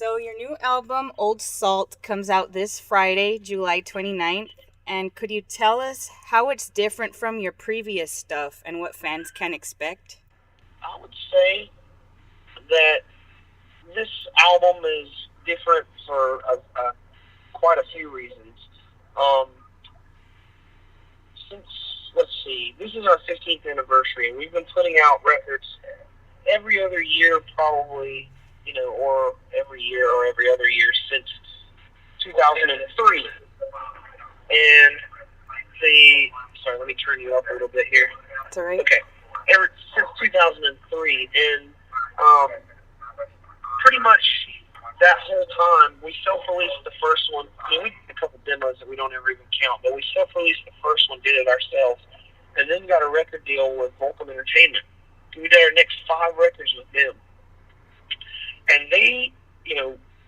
So your new album, Old Salt, comes out this Friday, July 29th. And could you tell us how it's different from your previous stuff and what fans can expect? I would say that this album is different for quite a few reasons. Um, since, let's see, this is our 15th anniversary, and we've been putting out records every other year, probably, or every year or every other year since 2003. And sorry, let me turn you up a little bit here. It's all right. Okay. Since 2003, and pretty much that whole time, we self-released the first one. I mean, we did a couple demos that we don't ever even count, but we self-released the first one, did it ourselves, and then got a record deal with Vocal Entertainment. We did our next 5 records with them. And they,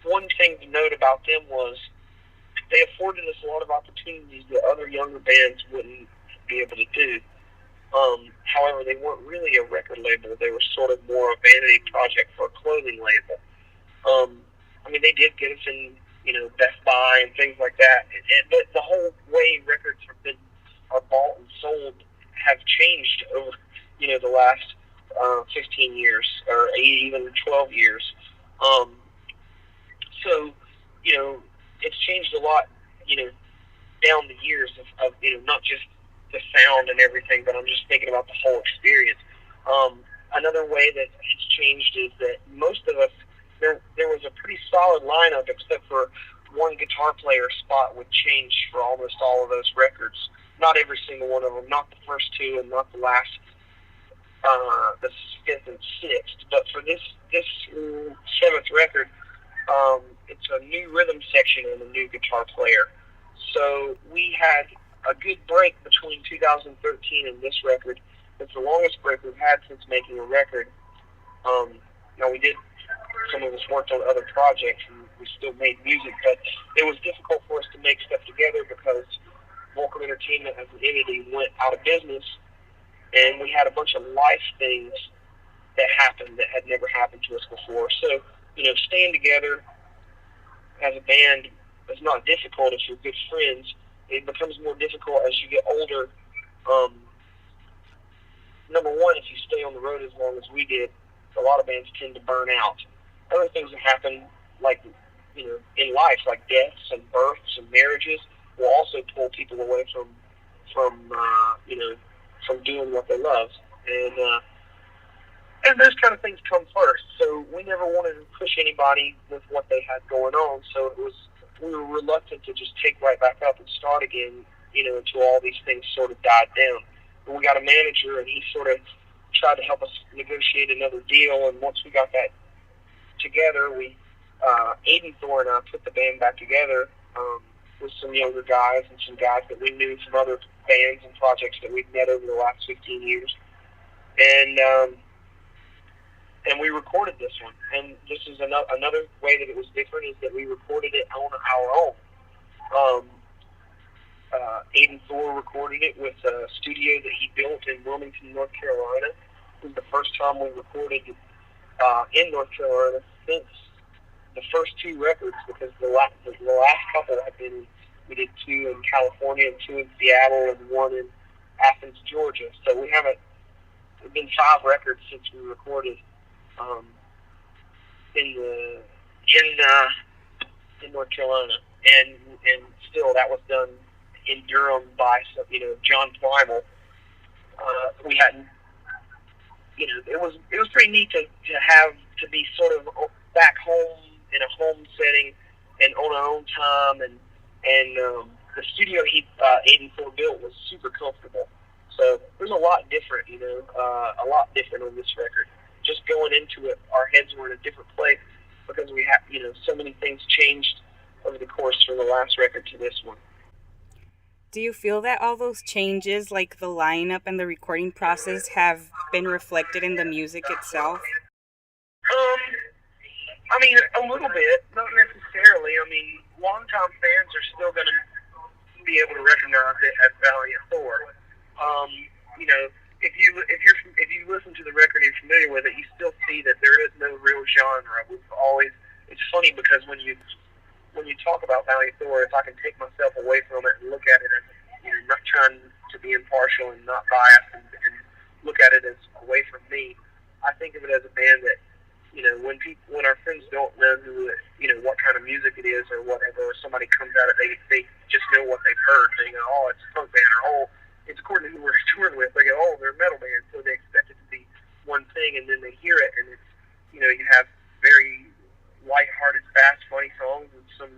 one thing to note about them was they afforded us a lot of opportunities that other younger bands wouldn't be able to do. However, they weren't really a record label. They were sort of more a vanity project for a clothing label. They did get us in, Best Buy and things like that. But the whole way records are bought and sold have changed over, the last 15 years or even 12 years. So, it's changed a lot, down the years of not just the sound and everything, but I'm just thinking about the whole experience. Another way that it's changed is that most of us, there was a pretty solid lineup except for one guitar player spot would change for almost all of those records. Not every single one of them, not the first 2 and not the last, the 5th and 6th. But for this 7th record, it's a new rhythm section and a new guitar player. So we had a good break between 2013 and this record. It's the longest break we've had since making a record. Now some of us worked on other projects and we still made music, but it was difficult for us to make stuff together because Vocal Entertainment as an entity went out of business, and we had a bunch of life things that happened that had never happened to us before. So, staying together as a band is not difficult if you're good friends. It becomes more difficult as you get older. Number one, if you stay on the road as long as we did, a lot of bands tend to burn out. Other things that happen, like, in life, like deaths and births and marriages, will also pull people away from doing what they love. And those kind of things come first. So we never wanted to push anybody with what they had going on. So we were reluctant to just take right back up and start again, until all these things sort of died down. And we got a manager, and he sort of tried to help us negotiate another deal. And once we got that together, Valient Thorr and I put the band back together with some younger guys and some guys that we knew from other bands and projects that we'd met over the last 15 years. And we recorded this one. And this is another way that it was different, is that we recorded it on our own. Valient Thorr recorded it with a studio that he built in Wilmington, North Carolina. It was the first time we recorded in North Carolina since the first 2 records, because the last couple we did 2 in California and 2 in Seattle and 1 in Athens, Georgia. So it's been 5 records since we recorded in North Carolina, and still that was done in Durham by John Primal. We hadn't, it was pretty neat to be sort of back home in a home setting and on our own time, and the studio Valient Thorr built was super comfortable. So there's a lot different, a lot different on this record. Just going into it, our heads were in a different place because we have, so many things changed over the course from the last record to this one. Do you feel that all those changes, like the lineup and the recording process, have been reflected in the music itself? A little bit, not necessarily. Longtime fans are still going to be able to recognize it as Valient Thorr. If you listen to the record and you're familiar with it, you still see that there is no real genre. it's funny because when you talk about Valient Thorr, if I can take myself away from it and look at it as, not trying to be impartial and not biased, and look at it as away from me, I think of it as a band that, when our friends don't know what kind of music it is or whatever, or somebody comes out of it, they just know what they've heard. They go, oh, it's a punk band, or oh, it's according to who we're touring with. They go, oh, they're a metal band, so they expect it to be one thing, and then they hear it, and it's, you have very light-hearted, fast, funny songs and some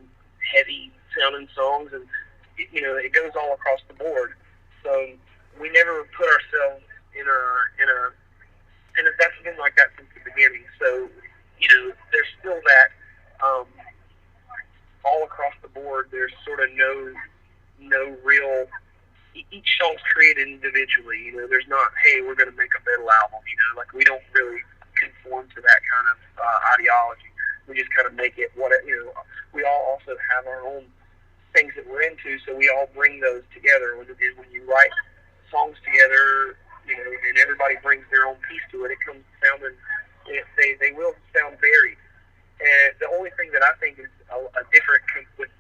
heavy-sounding songs, and it goes all across the board. So we never put ourselves in a and that's been like that since the beginning. So there's still that all across the board. There's sort of no real. Each song's created individually. There's not, hey, we're going to make a metal album. Like we don't really conform to that kind of ideology. We just kind of make it what we all also have our own things that we're into, so we all bring those together. When you write songs together, and everybody brings their own piece to it, it comes sounding. They will sound varied. And the only thing that I think is a different with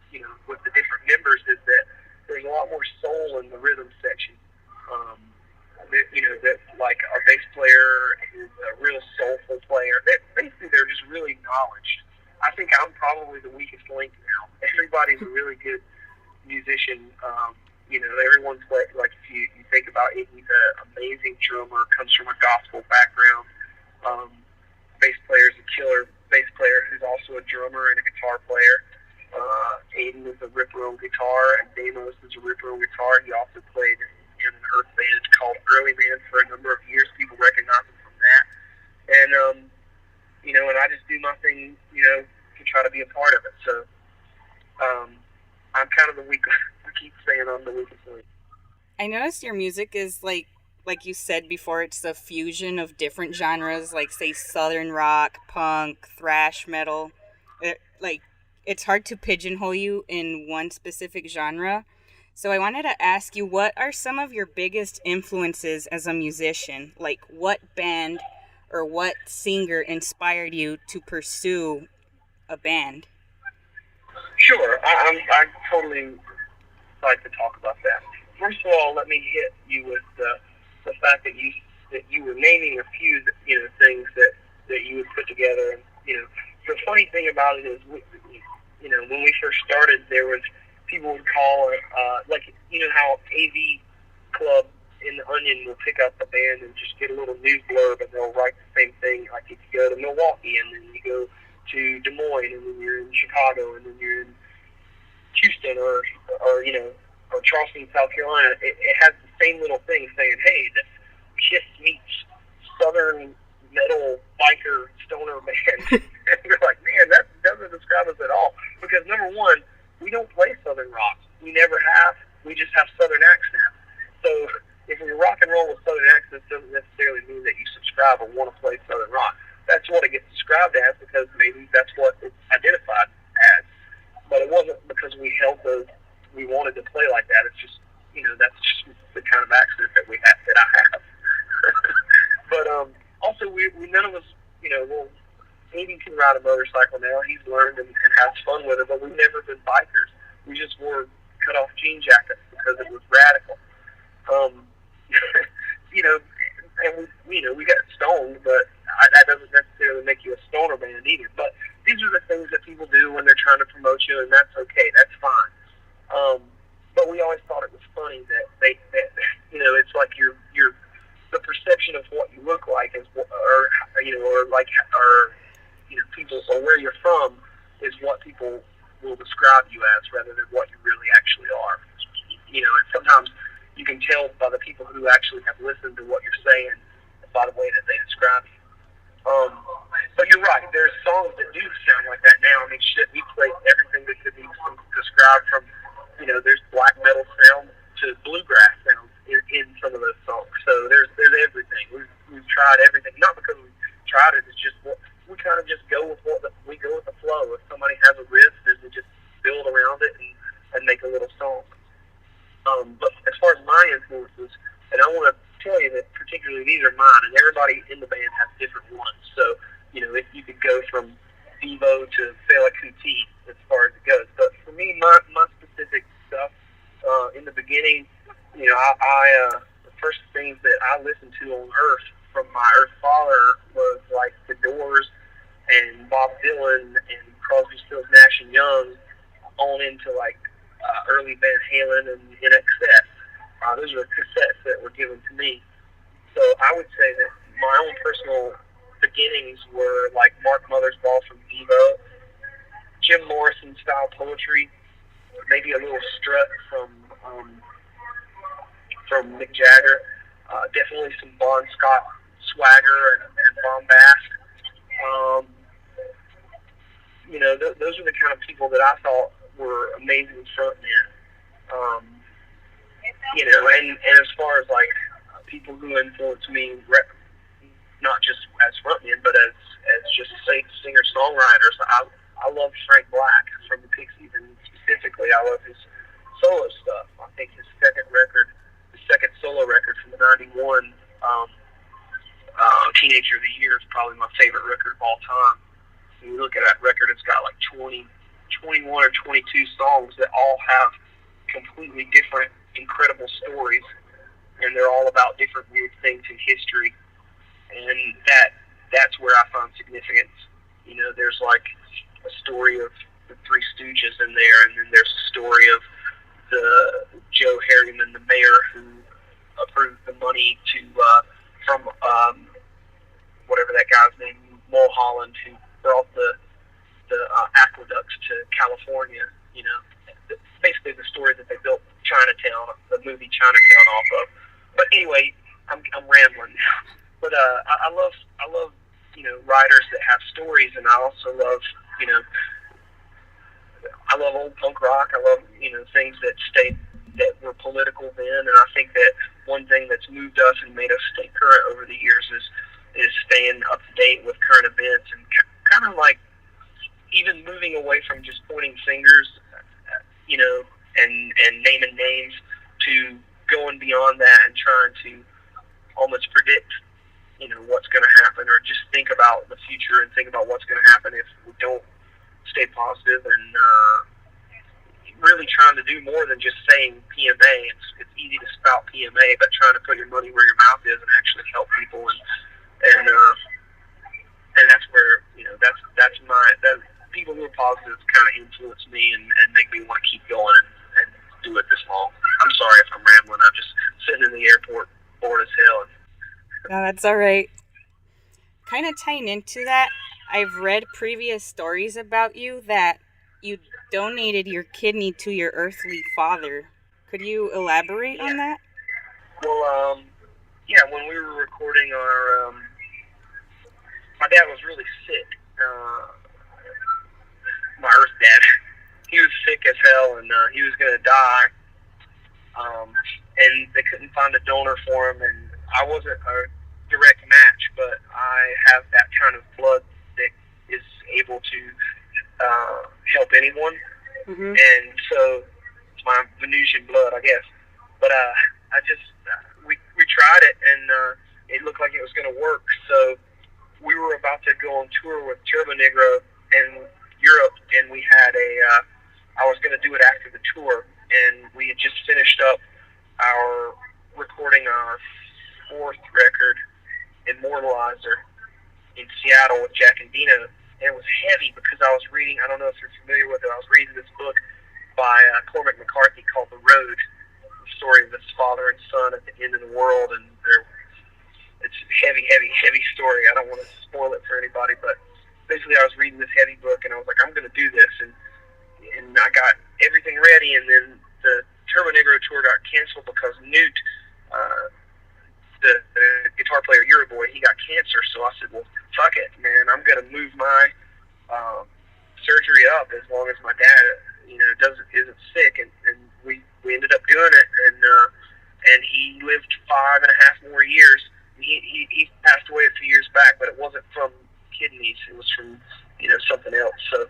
the different members is that there's a lot more soul in the rhythm section. That like our bass player is a real soulful player. Basically, they're just really acknowledged. I think I'm probably the weakest link now. Everybody's a really good musician. Everyone's like if you think about it, he's an amazing drummer, comes from a gospel background. Bass player is a killer bass player who's also a drummer and a guitar player. Aiden is a ripper on guitar, and Damos is a ripper on guitar. He also played in an Earth band called Early Man for a number of years. People recognize him from that. And, and I just do my thing, to try to be a part of it. So I'm kind of the weak. I keep saying I'm the weakest link. I noticed your music is like you said before, it's a fusion of different genres, like say southern rock, punk, thrash metal. It's hard to pigeonhole you in one specific genre. So I wanted to ask you, what are some of your biggest influences as a musician? Like what band or what singer inspired you to pursue a band? Sure, I totally like to talk about that. First of all, let me hit you with the fact that you were naming a few things that you would put together. And the funny thing about it is, when we first started, there was people would call it how AV Club in the Onion will pick up a band and just get a little news blurb, and they'll write the same thing. Like if you go to Milwaukee, and then you go to Des Moines, and then you're in Chicago, and then you're in Houston, or Charleston, South Carolina, it has the same little thing saying, hey, this Kiss meets Southern metal biker stoner band. And you're like, man, that doesn't describe us at all. Because number one, we don't play Southern rock. We never have. We just have Southern accents. So if we rock and roll with Southern accents, doesn't necessarily mean that you subscribe or want to play Southern rock. That's what it gets described as, because maybe that's what it's identified as. But it wasn't because we wanted to play like that. It's just, that's just the kind of accent that I have. But also, we none of us, Aiden can ride a motorcycle now. He's learned and has fun with it, but we've never been bikers. We just wore cut-off jean jackets because it was radical. And we got stoned, but that doesn't necessarily make you a stoner band either. But these are the things that people do when they're trying to promote you, and that's okay. That's fine. But we always thought it was funny that it's like the perception of what you look like is, people, or where you're from is what people will describe you as, rather than what you really actually are. And sometimes you can tell by the people who actually have listened to what you're saying by the way that they describe you. But you're right. There's songs that do sound like that now. I mean, shit, we play everything that could be described from, there's black metal sound to bluegrass sounds in some of those songs. So there's everything. We've tried everything. Not because we tried it. It's just we kind of just go with we go with the flow. If somebody has a riff, then we just build around it and make a little song. But as far as my influences, and I want to tell you that particularly these are mine, and everybody in the band has different ones. So, if you could go from Devo to Fela Kuti as far as it goes. But for me, my specific stuff in the beginning, the first things that I listened to on Earth from my Earth father was like The Doors and Bob Dylan and Crosby, Stills, Nash and Young, on into like early Van Halen and NXS. Those are cassettes that were given to me. So I would say that my own personal beginnings were like Mark Mothersbaugh from Devo, Jim Morrison style poetry, maybe a little strut from Mick Jagger, definitely some Bon Scott swagger and bombast. Um, those are the kind of people that I thought were amazing frontmen. Um, and as far as like people who influenced me, not just as frontmen, but as just singer songwriters, I love Frank Black from the Pixies, and specifically I love his solo stuff. I think his second solo record from the '91 Teenager of the Year is probably my favorite record of all time. When you look at that record, it's got like 21 or 22 songs that all have completely different, incredible stories, and they're all about different weird things in history. And that's where I find significance. There's like a story of the Three Stooges in there, and then there's a story of the Joe Harriman, the mayor, who approved the money from whatever that guy's name, Mulholland, who brought the aqueducts to California. Basically the story that they built Chinatown, the movie Chinatown, off of. But anyway, I'm rambling now. But I love writers that have stories, and I also love I love old punk rock. I love things that were political then, and I think that one thing that's moved us and made us stay current over the years is staying up to date with current events, and kind of like even moving away from just pointing fingers, and naming names, to going beyond that and trying to almost predict what's going to happen, or just think about the future and think about what's going to happen if we don't stay positive, and really trying to do more than just saying PMA. It's easy to spout PMA, but trying to put your money where your mouth is and actually help people, and that's where that's people who are positive kind of influence me and make me want to keep going and do it this long. I'm sorry if I'm rambling. I'm just sitting in the airport, bored as hell. No, that's all right. Kind of tying into that, I've read previous stories about you that you donated your kidney to your earthly father. Could you elaborate on that? Well, when we were recording my dad was really sick. My Earth dad, he was sick as hell, and he was going to die. And they couldn't find a donor for him, and I wasn't a direct match, but I have that kind of blood that is able to help anyone. Mm-hmm. And so it's my Venusian blood, I guess. But we tried it, and it looked like it was going to work. So we were about to go on tour with Turbo Negro in Europe, and we had I was going to do it after the tour, and we had just finished up recording our fourth record, Immortalizer, in Seattle with Jack and Dino. And it was heavy because I was reading, I don't know if you're familiar with it, I was reading this book by Cormac McCarthy called The Road, the story of this father and son at the end of the world, and it's a heavy, heavy, heavy story. I don't want to spoil it for anybody, but basically I was reading this heavy book, and I was like, I'm going to do this, and I got everything ready, and then the Turbo Negro tour got canceled because Newt, the guitar player Uruboy, he got cancer. So I said, well, fuck it, man, I'm going to move my surgery up as long as my dad, isn't sick, and we ended up doing it, and he lived 5.5 more years. He passed away a few years back, but it wasn't from kidneys. It was from something else. So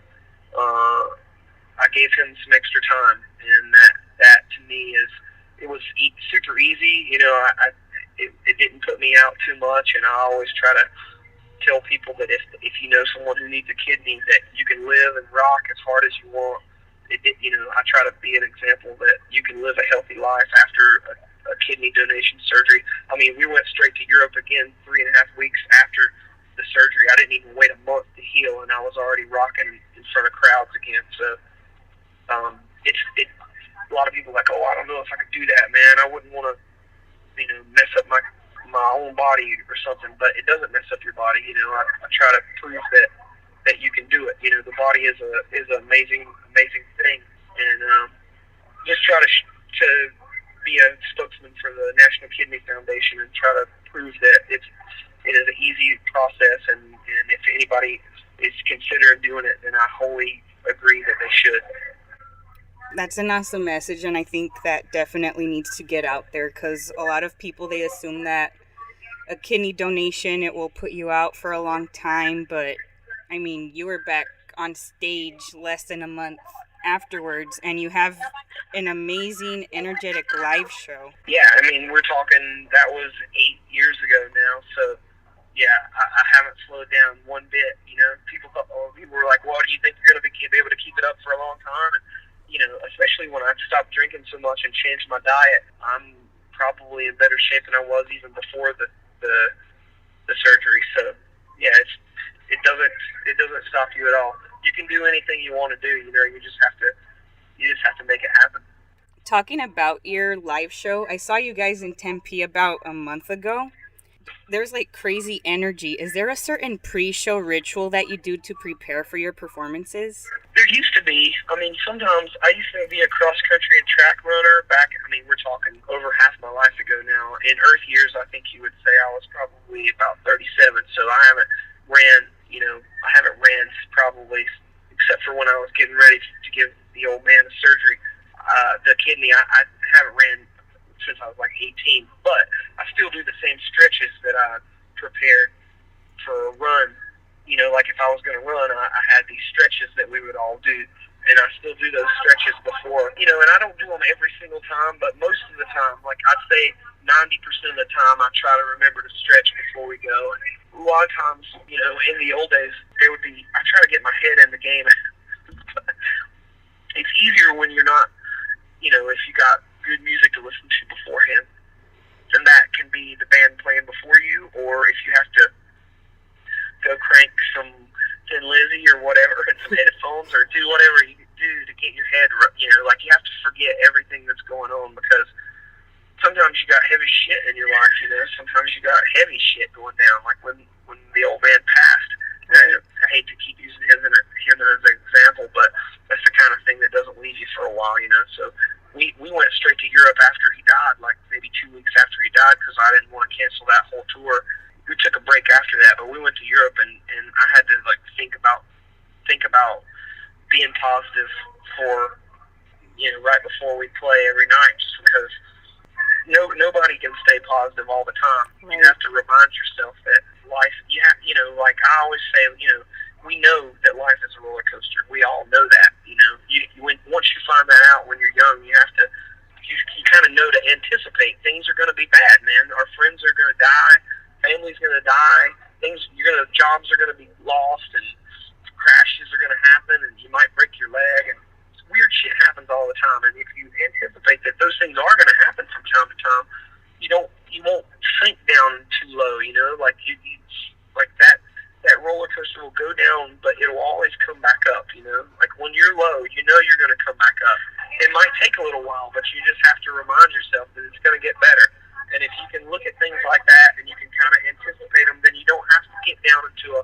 I gave him some extra time, and that to me it was super easy. It didn't put me out too much, and I always try to tell people that if you know someone who needs a kidney, that you can live and rock as hard as you want. I try to be an example that you can live a healthy life after a kidney donation surgery. I mean, we went straight to Europe again 3.5 weeks after the surgery. I didn't even wait a month to heal, and I was already rocking in front of crowds again. So it's a lot of people are like, oh, I don't know if I could do that, man. I wouldn't want to, mess up my own body or something. But it doesn't mess up your body. I try to prove that you can do it. The body is an amazing thing, and just try to be a spokesman for the National Kidney Foundation and try to prove that it is an easy process, and if anybody is considering doing it, then I wholly agree that they should. That's an awesome message, and I think that definitely needs to get out there, because a lot of people, they assume that a kidney donation, it will put you out for a long time, but I mean, you were back on stage less than a month afterwards, and you have an amazing, energetic live show. Yeah, I mean, we're talking, that was 8 years ago now, so yeah, I haven't slowed down one bit. People were like, well, do you think you're going to be able to keep it up for a long time? And, especially when I stopped drinking so much and changed my diet, I'm probably in better shape than I was even before the surgery. So yeah, it doesn't stop you at all. You can do anything you want to do. You just have to make it happen. Talking about your live show, I saw you guys in Tempe about a month ago. There's like crazy energy. Is there a certain pre-show ritual that you do to prepare for your performances? There used to be. I mean, sometimes I used to be a cross-country and track runner back, we're talking over half my life ago now. In Earth years, I think you would say I was probably about 37, so I haven't ran probably, except for when I was getting ready to give the old man a surgery, the kidney, I haven't ran since I was like 18, but I still do the same stretches that I prepared for a run. Like if I was going to run, I had these stretches that we would all do, and I still do those stretches before, and I don't do them every single time, but most of the time, like I'd say 90% of the time, I try to remember to stretch before we go. And a lot of times, in the old days, I try to get my head in the game. It's easier when you're not, if you got good music to listen to beforehand, then that can be the band playing before you, or if you have to go crank some Thin Lizzy or whatever in some headphones, or do whatever you do to get your head, like you have to forget everything that's going on, because sometimes you got heavy shit in your life, sometimes you got heavy shit going down, like when the old man passed. I hate to keep using him as an example, but that's the kind of thing that doesn't leave you for a while, So we went straight to Europe after he died, like maybe 2 weeks after he died, because I didn't want to cancel that whole tour. We took a break after that, but we went to Europe, and I had to like think about being positive for right before we play every night, just because nobody can stay positive all the time. Right. You have to remind yourself that life, like I always say, we know that life is a roller coaster. We all know that, once you find that out when you're young, you kind of know to anticipate things are going to be bad, man. Our friends are going to die, family's going to die, jobs are going to be lost, and crashes are going to happen, and you might break your leg, and weird shit happens all the time. And if you anticipate that those things are going to happen from time to time, you won't sink down too low, like like that roller coaster will go down, but it'll always come back up, like when you're low, you're going to come back up. It might take a little while, but you just have to remind yourself that it's going to get better. And if you can look at things like that and you can kind of anticipate them, then you don't have to get down into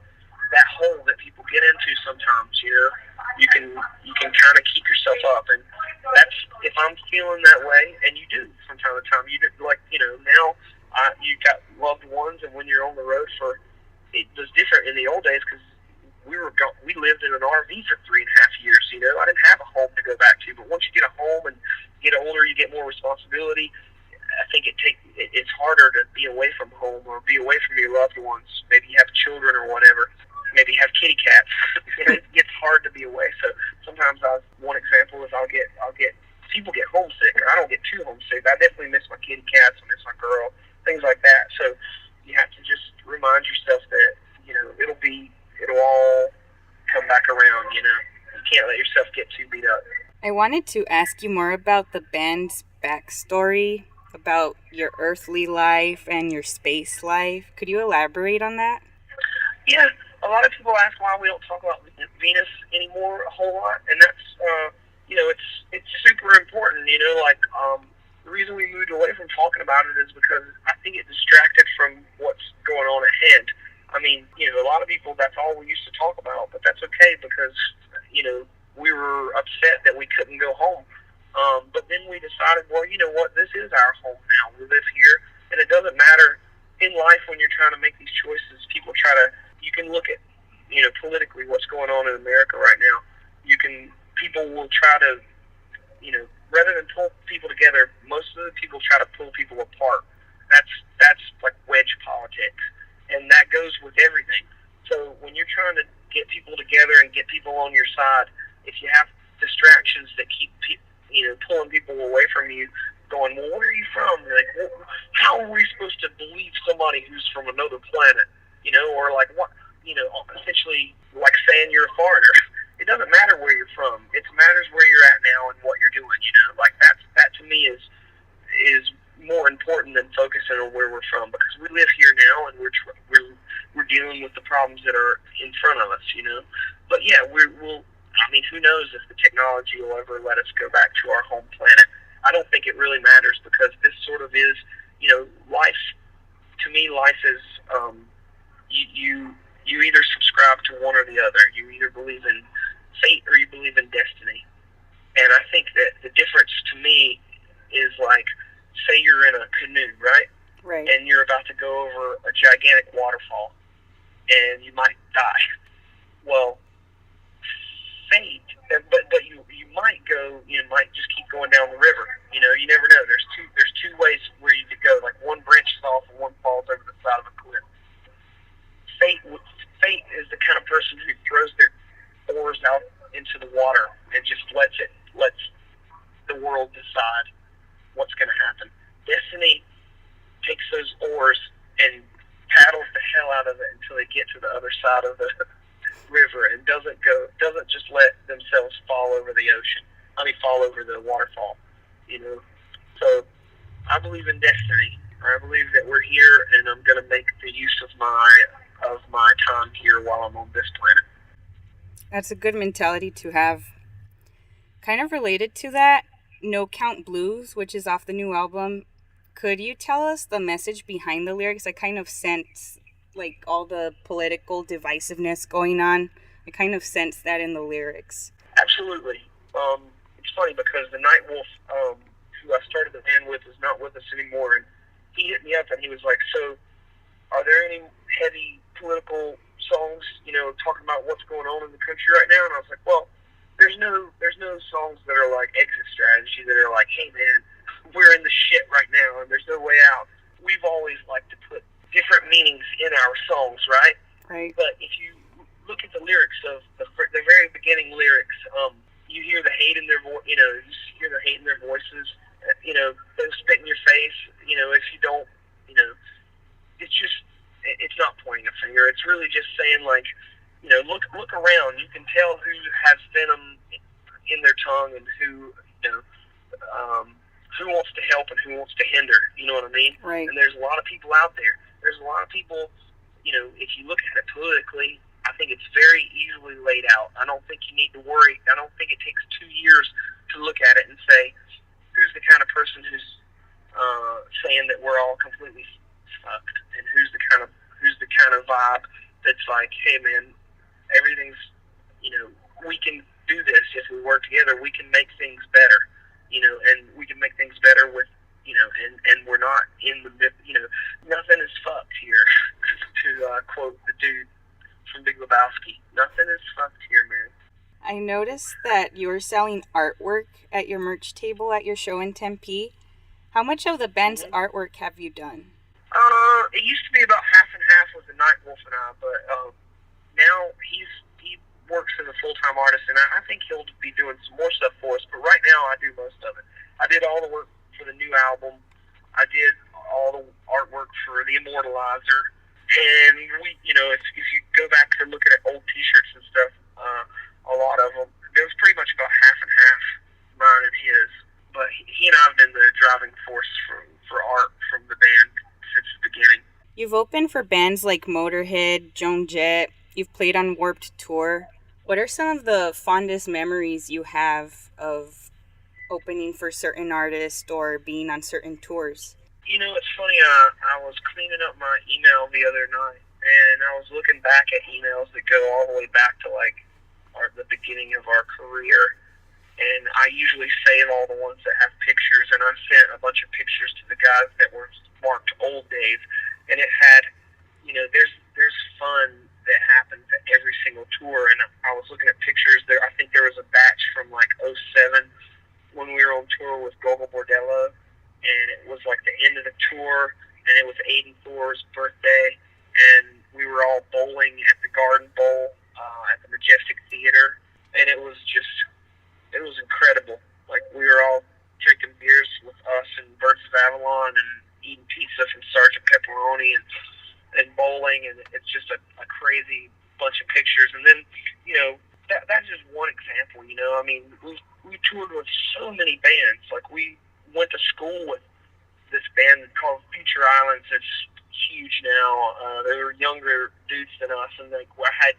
that hole that people get into sometimes. You can kind of keep yourself up, and that's if I'm feeling that way, and you do from time to time. You like now you got loved ones, and when you're on the road it was different in the old days because we lived in an RV for 3.5 years. I didn't have a home to go back to, but once you get a home and get older, you get more responsibility. I think it's harder to be away from home or be away from your loved ones. Maybe you have children or whatever. Maybe you have kitty cats. It gets hard to be away. So sometimes one example is I'll get people get homesick. I don't get too homesick. I definitely miss my kitty cats. I miss my girl. Things like that. So you have to just remind yourself that I wanted to ask you more about the band's backstory, about your earthly life and your space life. Could you elaborate on that? Yeah, a lot of people ask why we don't talk about Venus anymore a whole lot, and that's it's super important. The reason we moved away from talking about it is because I think it distracted from what's going on at hand. I mean, a lot of people, that's all we used to talk about, but that's okay because we were upset that we couldn't go home. But then we decided, well, you know what, this is our home now. We live here, and it doesn't matter in life when you're trying to make these choices. You can look at, politically what's going on in America right now. People will try to, rather than pull people together, most of the people try to pull people apart. That's like wedge politics, and that goes with everything. So when you're trying to get people together and get people on your side, if you have distractions that keep pulling people away from you, going, well, where are you from? Like, how are we supposed to believe somebody who's from another planet? Or like what? Essentially like saying you're a foreigner. It doesn't matter where you're from. It matters where you're at now and what you're doing. Like that to me is more important than focusing on where we're from, because we live here now and we're dealing with the problems that are in front of us. But yeah, we'll. I mean, who knows if the technology will ever let us go back to our home planet? I don't think it really matters, because this sort of is, life. To me, life is you either subscribe to one or the other. You either believe in fate or you believe in destiny. And I think that the difference to me is like, say you're in a canoe, right? Right. And you're about to go over a gigantic waterfall, and you might die. Well, fate, but you might go, might just keep going down the river. You never know. There's two ways where you could go. Like, one branches off and one falls over the side of a cliff. Fate is the kind of person who throws their oars out into the water and just lets the world decide what's going to happen. Destiny takes those oars and paddles the hell out of it until they get to the other side of the river, and doesn't just let themselves fall over the ocean. Fall over the waterfall. So I believe in destiny. I believe that we're here, and I'm going to make the use of my time here while I'm on this planet. That's a good mentality to have. Kind of related to that, No Count Blues, which is off the new album. Could you tell us the message behind the lyrics? I kind of sense like all the political divisiveness going on. I kind of sense that in the lyrics. Absolutely. It's funny because the Night Wolf, who I started the band with, is not with us anymore, and he hit me up and he was like, "So, are there any heavy political songs, talking about what's going on in the country right now?" And I was like, "Well, there's no songs that are like exit strategy, that are like, hey man, we're in the shit right now and there's no way out." We've always liked to put different meanings in our songs, right? Right. But if you look at the lyrics of the very beginning lyrics, you hear the hate in their you hear the hate in their voices. They'll spit in your face. If you don't, it's not pointing a finger. It's really just saying, like, look around. You can tell who has venom in their tongue and who wants to help and who wants to hinder. You know what I mean? Right. And there's a lot of people out there. There's a lot of people. If you look at it politically, I think it's very easily laid out. I don't think you need to worry. I don't think it takes 2 years to look at it and say, who's the kind of person who's saying that we're all completely fucked, and who's the kind of vibe that's like, hey man, everything's, we can do this if we work together. We can make things better, and we can make things better with, and we're not in the, nothing is fucked here, to quote the dude from Big Lebowski. Nothing is fucked here, man. I noticed that you were selling artwork at your merch table at your show in Tempe. How much of the band's artwork have you done? It used to be about half and half with the Night Wolf and I, but now he works as a full-time artist, and I think he'll be doing some more stuff for us. But right now, I do most of it. I did all the work for the new album. I did all the artwork for the Immortalizer, and we, if you go back and look at old T-shirts and stuff, a lot of them, it was pretty much about half and half. mine and his. But he and I have been the driving force for art from the band since the beginning. You've opened for bands like Motorhead, Joan Jett. You've played on Warped Tour. What are some of the fondest memories you have of opening for certain artists or being on certain tours? You know, it's funny. I was cleaning up my email the other night, and I was looking back at emails that go all the way back to like the beginning of our career. And I usually save all the ones that have pictures, and I sent a bunch of pictures to the guys that were marked old days, and it had, you know, there's fun that happens at every single tour, and I was looking at pictures there. I think there was a batch from like '07 when we were on tour with Gogol Bordello, and it was like the end of the tour, and it was Aiden Thor's birthday, and we were all bowling at the Garden Bowl at the Majestic Theater, and it was incredible. Like, we were all drinking beers with us and Birds of Avalon and eating pizza from Sergeant Pepperoni and bowling, and it's just a crazy bunch of pictures. And then, you know, that's just one example. You know, I mean, we toured with so many bands. Like, we went to school with this band called Future Islands. It's huge now. They were younger dudes than us, and like, I had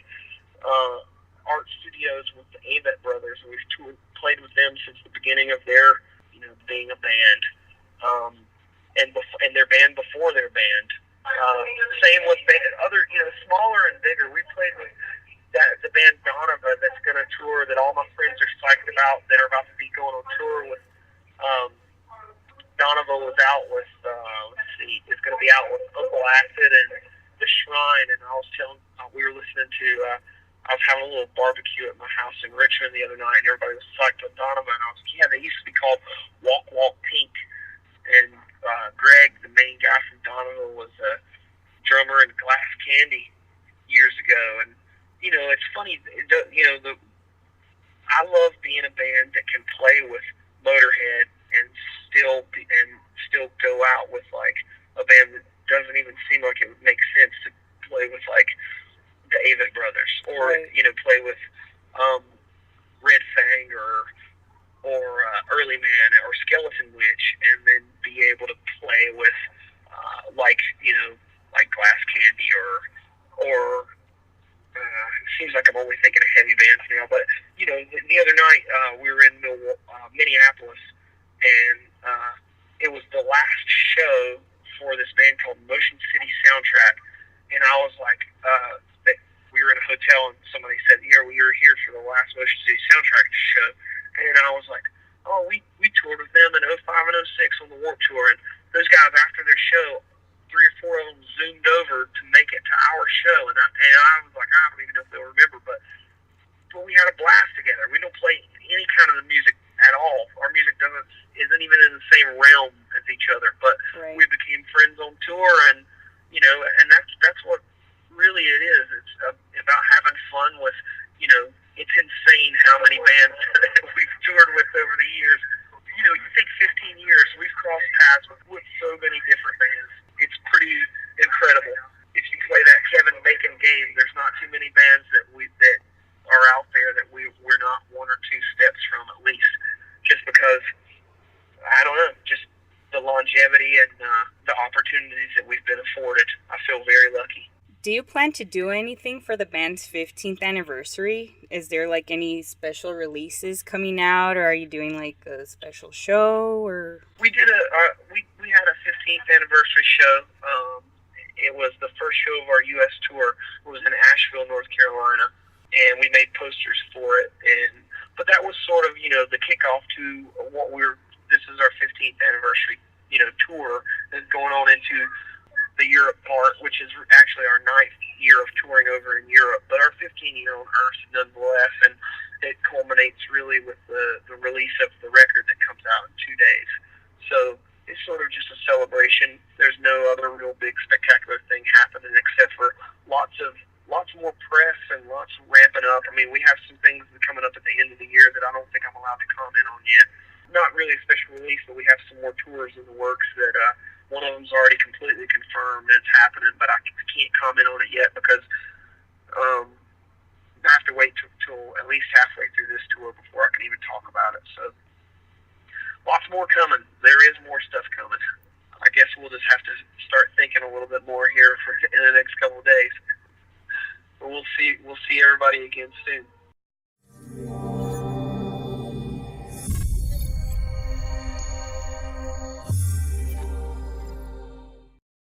art studios with the Avett Brothers, and we've played with them since the beginning of their, you know, being a band, and their band before their band. Same with other, you know, smaller and bigger. We played with the band Donovan that's going to tour, that all my friends are psyched about, that are about to be going on tour with. Donovan was out with, is going to be out with Uncle Acid and The Shrine, and I was telling, we were listening to, I was having a little barbecue at my house in Richmond the other night, and everybody was psyched on Donovan. I was like, yeah, they used to be called Walk Walk Pink. And Greg, the main guy from Donovan, was a drummer in Glass Candy years ago. And, you know, it's funny, you know, I love being a band that can play with Motorhead and still go out with, like, a band that doesn't even seem like it would make sense to play with, like, the Avett Brothers, or right, you know, play with Red Fang or Early Man or Skeleton Witch, and then be able to play with like, you know, like Glass Candy or it seems like I'm only thinking of heavy bands now, but you know, the other night we were in Minneapolis, and it was the last show for this band called Motion City Soundtrack, and I was like, we were in a hotel, and somebody said, "Yeah, we were here for the last Motion City Soundtrack show," and I was like, "Oh, we toured with them in '05 and '06 on the Warped Tour," and those guys, after their show, 3 or 4 of them zoomed over to make it to our show, and I was like, I don't even know if they'll remember, but we had a blast together. We don't play any kind of the music at all. Our music isn't even in the same realm as each other, but right, we became friends on tour, and you know, and that's what really it is. It's about having fun with, you know, it's insane how many bands we've toured with over the years. You know, you think 15 years, we've crossed paths with so many different bands. It's pretty incredible. If you play that Kevin Bacon game, there's not too many bands that are out there that we're not 1 or 2 steps from, at least. Just because, I don't know, just the longevity and the opportunities that we've been afforded. I feel very lucky. Do you plan to do anything for the band's 15th anniversary? Is there like any special releases coming out, or are you doing like a special show? Or we did we had a 15th anniversary show. It was the first show of our U.S. tour. It was in Asheville, North Carolina, and we made posters for it. But that was sort of, you know, the kickoff to what this is our 15th anniversary, you know, tour that's going on into the Europe part, which is actually our 9th year of touring over in Europe, but our 15-year on Earth nonetheless, and it culminates really with the release of the record that comes out in 2 days. So it's sort of just a celebration. There's no other real big spectacular thing happening except for lots more press and lots ramping up. I mean, we have some things coming up at the end of the year that I don't think I'm allowed to comment on yet. Not really a special release, but we have some more tours in the works that one of them's already completely confirmed and it's happening, but I can't comment on it yet because I have to wait till at least halfway through this tour before I can even talk about it. So lots more coming. There is more stuff coming. I guess we'll just have to start thinking a little bit more here in the next couple of days. But we'll see everybody again soon.